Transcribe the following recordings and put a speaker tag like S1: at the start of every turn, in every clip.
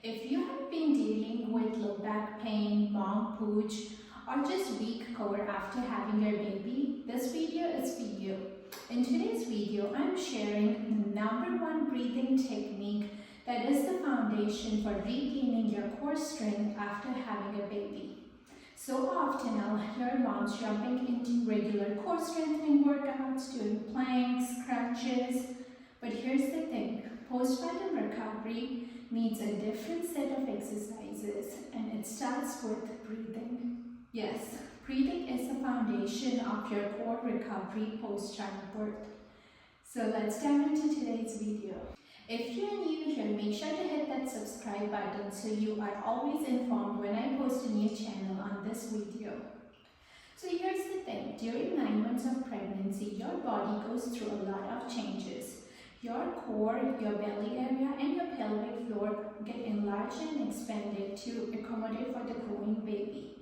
S1: If you have been dealing with low back pain, long pooch, or just weak core after having your baby, this video is for you. In today's video, I'm sharing the #1 breathing technique that is the foundation for regaining your core strength after having a baby. So often I'll hear moms jumping into regular core strengthening workouts, doing planks, crunches, but here's the thing, postpartum recovery needs a different set of exercises, and it starts with breathing. Yes, breathing is the foundation of your core recovery post-childbirth. So let's dive into today's video. If you're new here, make sure to hit that subscribe button so you are always informed when I post a new channel on this video. So here's the thing, during 9 months of pregnancy, your body goes through a lot of changes. Your core, your belly area, and your pelvic floor get enlarged and expanded to accommodate for the growing baby.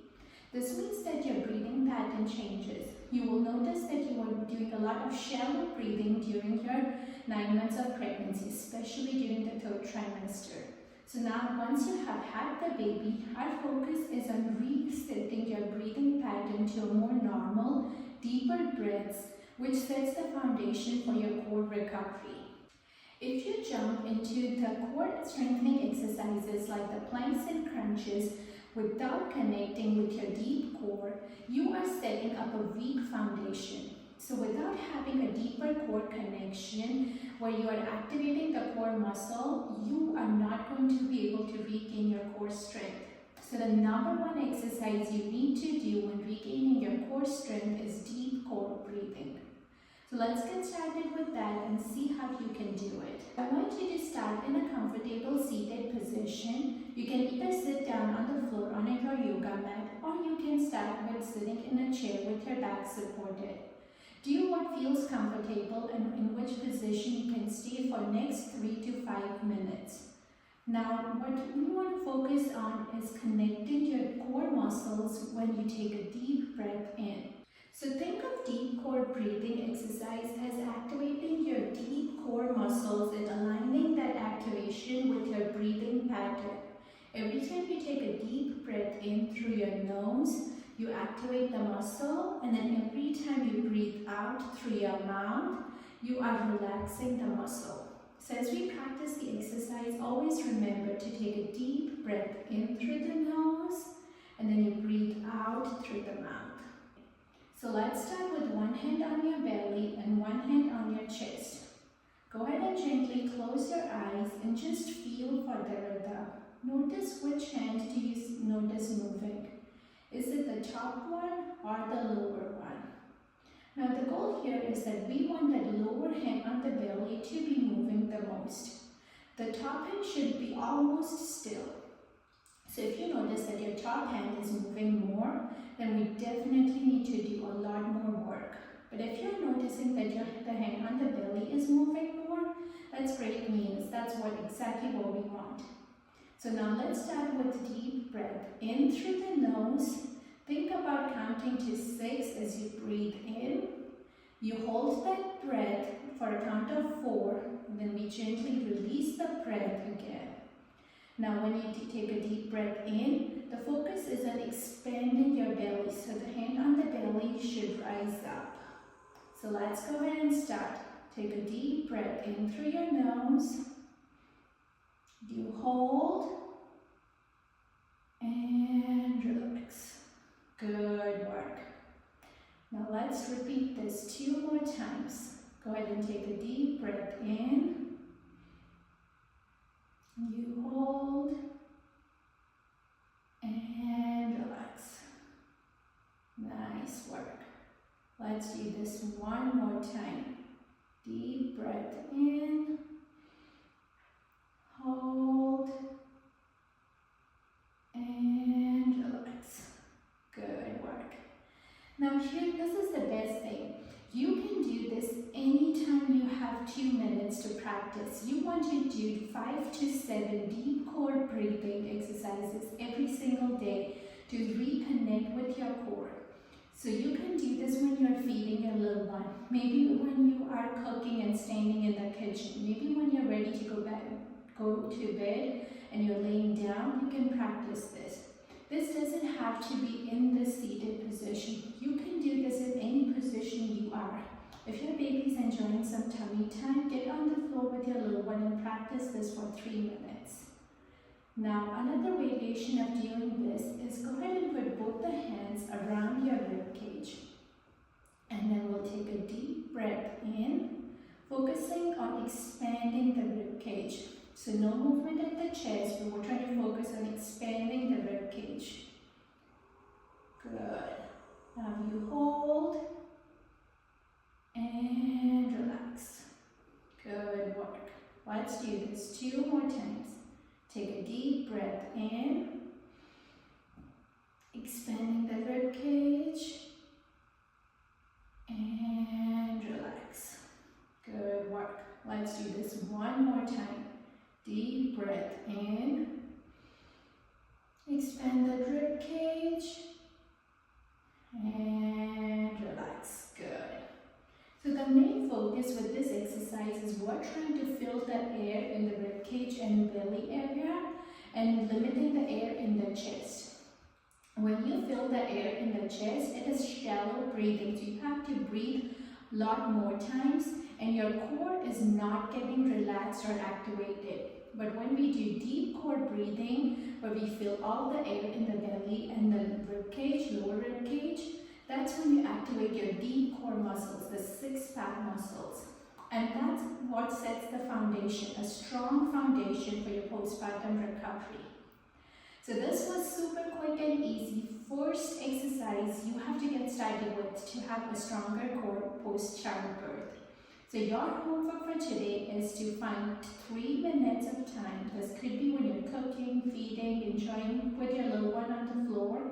S1: This means that your breathing pattern changes. You will notice that you are doing a lot of shallow breathing during your 9 months of pregnancy, especially during the 3rd trimester. So now, once you have had the baby, our focus is on resetting your breathing pattern to a more normal, deeper breaths, which sets the foundation for your core recovery. If you jump into the core strengthening exercises like the planks and crunches without connecting with your deep core, you are setting up a weak foundation. So without having a deeper core connection where you are activating the core muscle, you are not going to be able to regain your core strength. So the #1 exercise you need to do when regaining your core strength is deep core breathing. So let's get started with that and see how you can do it. I want you to start in a comfortable seated position. You can either sit down on the floor on your yoga mat, or you can start with sitting in a chair with your back supported. Do what feels comfortable and in which position you can stay for next 3 to 5 minutes. Now, what we want to focus on is connecting your core muscles when you take a deep breath in. So think of deep core breathing exercise as activating your deep core muscles and aligning that activation with your breathing pattern. Every time you take a deep breath in through your nose, you activate the muscle, and then every time you breathe out through your mouth, you are relaxing the muscle. So as we practice the exercise, always remember to take a deep breath in through the nose, and then you breathe out through the mouth. So let's start with one hand on your belly and one hand on your chest. Go ahead and gently close your eyes and just feel for the rhythm. Notice which hand do you notice moving. Is it the top one or the lower one? Now the goal here is that we want that lower hand on the belly to be moving the most. The top hand should be almost still. So if you notice that your top hand is moving more, then we definitely need to do a lot more work. But if you're noticing that the hand on the belly is moving more, that's great news. That's exactly what we want. So now let's start with deep breath in through the nose. Think about counting to 6 as you breathe in. You hold that breath for a count of 4, and then we gently release the breath again. Now when you take a deep breath in, the focus is on expanding your belly, so the hand on the belly should rise up. So let's go ahead and start. Take a deep breath in through your nose. You hold and relax. Good work. Now let's repeat this 2 more times. Go ahead and take a deep breath in. You hold and relax. Nice work. Let's do this one more time. Deep breath in. Hold and relax. Good work. Now here, this is the best thing. You can do this anytime you have 2 minutes to practice. You want to do 5 to 7 deep core breathing exercises every single day to reconnect with your core. So you can do this when you're feeding your little one. Maybe when you are cooking and standing in the kitchen. Maybe when you're ready to go to bed and you're laying down, you can practice this. This doesn't have to be in the seated position. You can do this in any position you are. If your baby's enjoying some tummy time, get on the floor with your little one and practice this for 3 minutes. Now, another variation of doing this is go ahead and put both the hands around your rib cage. And then we'll take a deep breath in, focusing on expanding the rib cage. So no movement at the chest, but we're trying to focus on expanding the rib cage. Good. Now you hold and relax. Good work. Let's do this 2 more times. Take a deep breath in, expanding the rib cage, and relax. Good work. Let's do this 1 more time. Deep breath in, expand the rib cage, and relax. Good. So the main focus with this exercise is we're trying to fill the air in the rib cage and belly area and limiting the air in the chest. When you fill the air in the chest, it is shallow breathing, so you have to breathe a lot more times and your core is not getting relaxed or activated. But when we do deep core breathing, where we fill all the air in the belly and the rib cage, lower rib cage, that's when you activate your deep core muscles, the 6-pack muscles. And that's what sets the foundation, a strong foundation for your postpartum recovery. So this was super quick and easy. First exercise you have to get started with to have a stronger core post-childbirth. So your homework for today is to find 3 minutes of time. This could be when you're cooking, feeding, enjoying with your little one on the floor,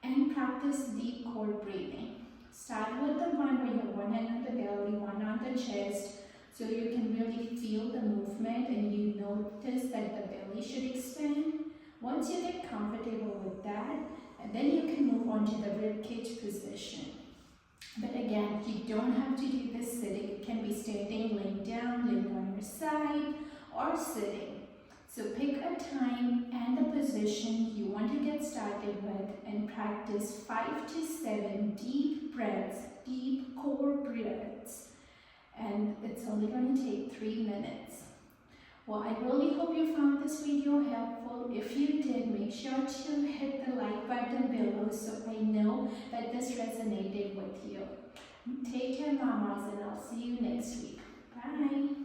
S1: and practice deep core breathing. Start with the one where you have one hand on the belly, one on the chest, so you can really feel the movement and you notice that the belly should expand. Once you get comfortable with that, and then you can move on to the rib cage position. But again, you don't have to do this sitting. It can be standing, laying down, laying on your side, or sitting. So pick a time and a position you want to get started with and practice 5 to 7 deep breaths, deep core breaths. And it's only going to take 3 minutes. Well, I really hope you found this video helpful. If you did, make sure to hit the like button below so I know that this resonated with you. Take care, mamas, and I'll see you next week. Bye.